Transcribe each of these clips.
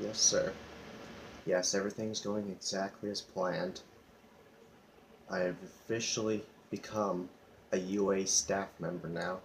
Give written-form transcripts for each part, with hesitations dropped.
Yes, sir. Yes, everything's going exactly as planned. I have officially become a UA staff member now,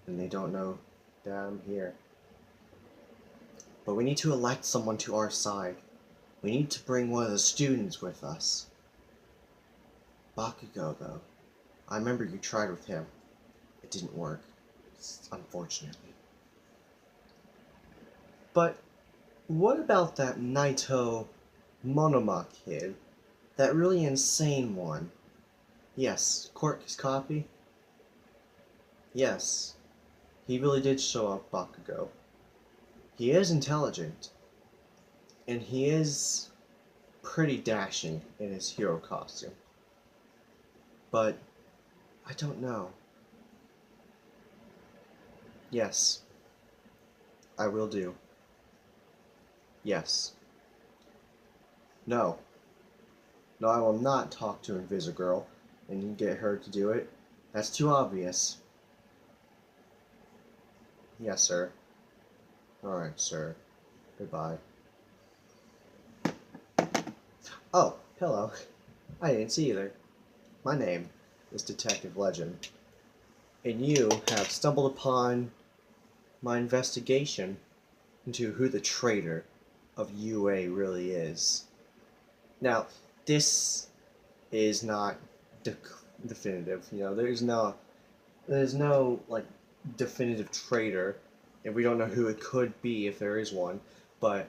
and they don't know that I'm here. But we need to elect someone to our side. We need to bring one of the students with us. Bakugo, though. I remember you tried with him. It didn't work, unfortunately. But what about that Naito Monoma kid? That really insane one? Yes, Cork's copy? Yes, he really did show up Bakugo. He is intelligent, and he is pretty dashing in his hero costume. But I don't know. Yes, I will do. Yes. No. No, I will not talk to Invisigirl and get her to do it. That's too obvious. Yes, sir. Alright, sir. Goodbye. Oh, hello. I didn't see either. My name is Detective Legend, and you have stumbled upon my investigation into who the traitor of UA really is. Now, this is not definitive. There's no like definitive traitor, and we don't know who it could be if there is one. But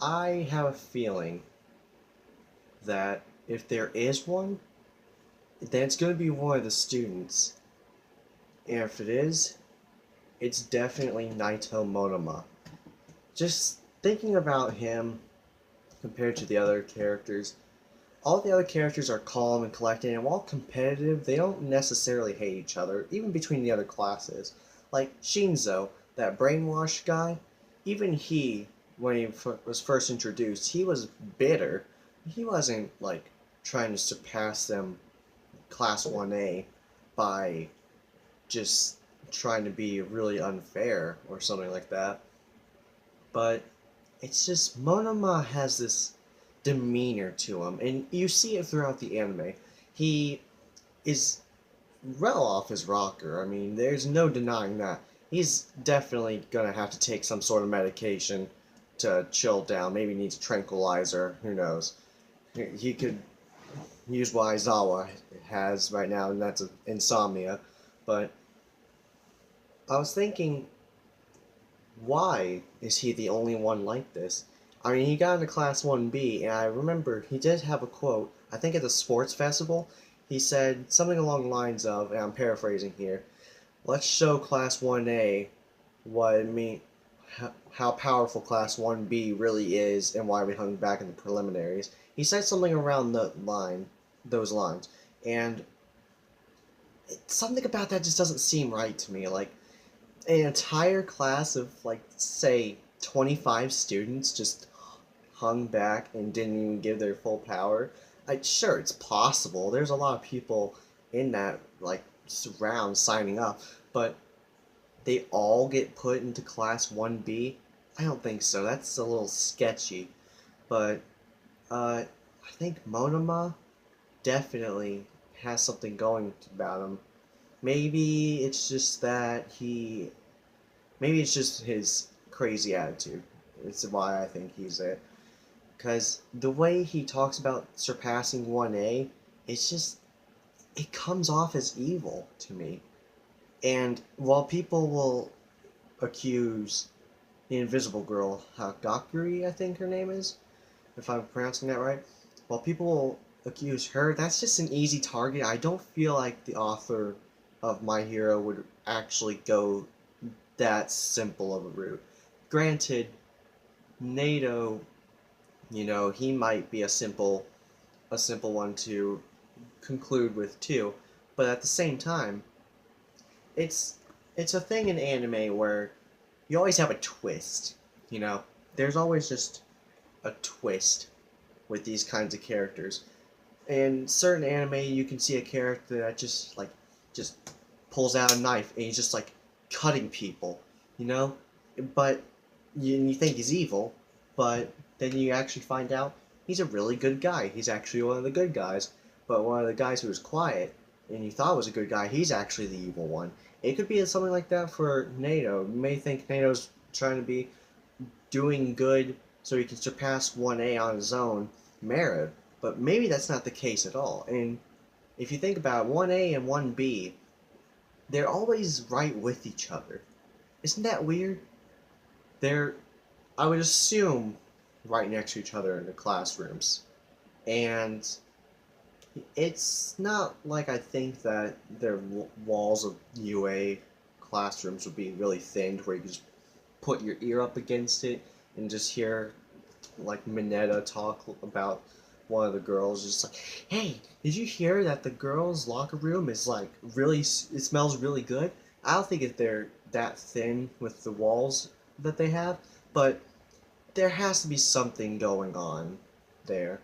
I have a feeling that if there is one, then it's going to be one of the students. And if it is, it's definitely Naito Monoma. Just thinking about him compared to the other characters, all the other characters are calm and collected, and while competitive, they don't necessarily hate each other, even between the other classes. Like Shinzo, that brainwashed guy, even he, when he was first introduced, he was bitter. He wasn't, like, trying to surpass them Class 1A by just trying to be really unfair or something like that. But it's just Monoma has this demeanor to him, and you see it throughout the anime. He is well off his rocker. I mean, there's no denying that. He's definitely gonna have to take some sort of medication to chill down. Maybe needs a tranquilizer. Who knows? He could use what Aizawa has right now, and that's insomnia. But I was thinking, why is he the only one like this? I mean, he got into Class 1B, and I remember he did have a quote, I think at the sports festival. He said something along the lines of, and I'm paraphrasing here, let's show Class 1A what I mean, how powerful Class 1B really is and why we hung back in the preliminaries. He said something around those lines, and something about that just doesn't seem right to me. Like, an entire class of, like, say 25 students just hung back and didn't even give their full power. Sure, it's possible. There's a lot of people in that, like, round signing up, but they all get put into Class 1B? I don't think so. That's a little sketchy. But I think Monoma definitely has something going about him. Maybe it's just that maybe it's just his crazy attitude. It's why I think he's it. Because the way he talks about surpassing 1A, it's just, it comes off as evil to me. And while people will accuse the Invisible Girl, Hagakuri, I think her name is, if I'm pronouncing that right, while people will accuse her, that's just an easy target. I don't feel like the author of My Hero would actually go that simple of a route. Granted, NATO, he might be a simple one to conclude with too, but at the same time, it's it's a thing in anime where you always have a twist, you know. There's always just a twist with these kinds of characters. In certain anime, you can see a character that just pulls out a knife and he's just like cutting people, you know. But you think he's evil, but then you actually find out he's a really good guy. He's actually one of the good guys, but one of the guys who was quiet and you thought was a good guy, he's actually the evil one. It could be something like that for NATO. You may think NATO's trying to be doing good so he can surpass 1A on his own merit, but maybe that's not the case at all. And if you think about it, 1A and 1B, they're always right with each other. Isn't that weird? They're, I would assume, right next to each other in the classrooms. And it's not like I think that their walls of UA classrooms would be really thin where you can just put your ear up against it and just hear like Minetta talk about one of the girls, just like, hey, did you hear that the girls' locker room is like really, it smells really good? I don't think if they're that thin with the walls that they have, but there has to be something going on there.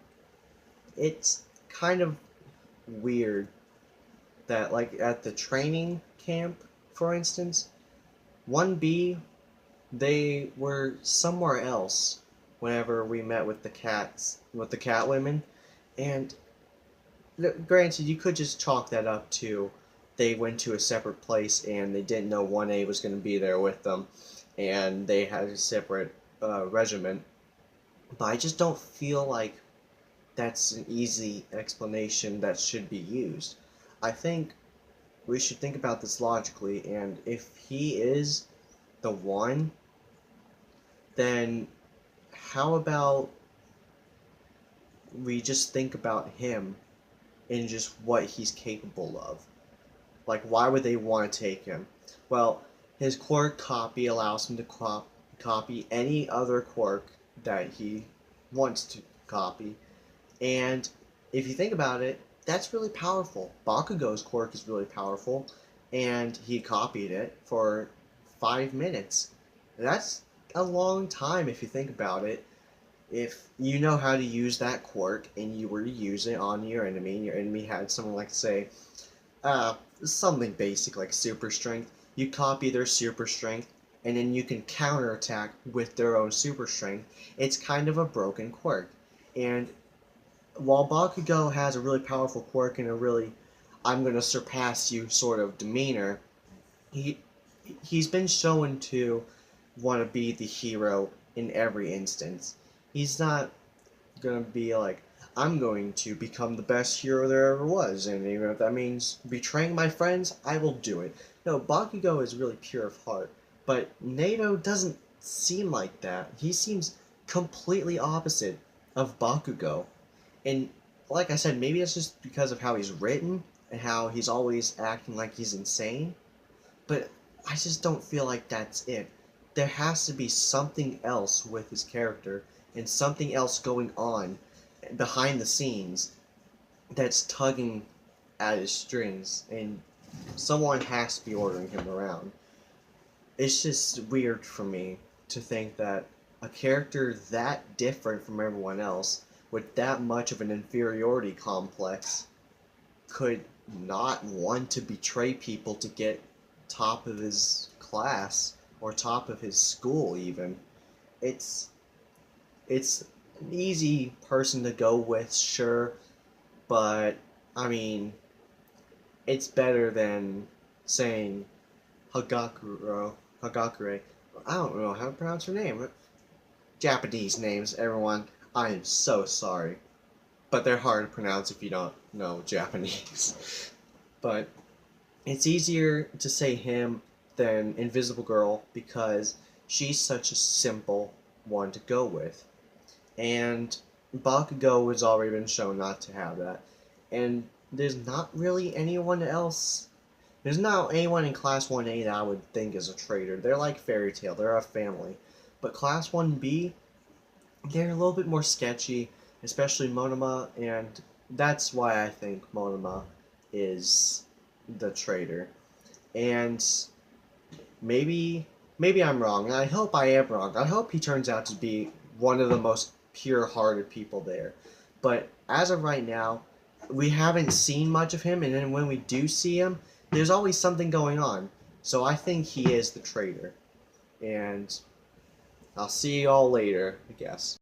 It's kind of weird that, like, at the training camp, for instance, 1B, they were somewhere else whenever we met with the cat women, and granted, you could just chalk that up to they went to a separate place and they didn't know 1A was going to be there with them, and they had a separate regiment, but I just don't feel like that's an easy explanation that should be used. I think we should think about this logically, and if he is the one, then how about we just think about him and just what he's capable of? Like, why would they want to take him? Well, his quirk copy allows him to copy any other quirk that he wants to copy. And if you think about it, that's really powerful. Bakugo's quirk is really powerful, and he copied it for 5 minutes. That's a long time if you think about it. If you know how to use that quirk and you were to use it on your enemy, and your enemy had something like, say, something basic like super strength, you copy their super strength, and then you can counterattack with their own super strength. It's kind of a broken quirk. And while Bakugo has a really powerful quirk and a really I'm gonna surpass you sort of demeanor, he's been shown to want to be the hero in every instance. He's not gonna be like, I'm going to become the best hero there ever was, and even if that means betraying my friends, I will do it. No, Bakugo is really pure of heart, but NATO doesn't seem like that. He seems completely opposite of Bakugo. And like I said, maybe it's just because of how he's written and how he's always acting like he's insane, but I just don't feel like that's it. There has to be something else with his character and something else going on behind the scenes that's tugging at his strings, and someone has to be ordering him around. It's just weird for me to think that a character that different from everyone else with that much of an inferiority complex could not want to betray people to get top of his class or top of his school even. It's an easy person to go with, sure, but I mean, it's better than saying Hagakure. I don't know how to pronounce her name. Japanese names, everyone. I am so sorry. But they're hard to pronounce if you don't know Japanese. But it's easier to say him than Invisible Girl because she's such a simple one to go with. And Bakugo has already been shown not to have that. And there's not really anyone else. There's not anyone in Class 1A that I would think is a traitor. They're like Fairy Tail. They're a family. But Class 1B, they're a little bit more sketchy, especially Monoma, and that's why I think Monoma is the traitor. And maybe I'm wrong, and I hope I am wrong. I hope he turns out to be one of the most pure-hearted people there. But as of right now, we haven't seen much of him, and then when we do see him, there's always something going on. So I think he is the traitor. And I'll see y'all later, I guess.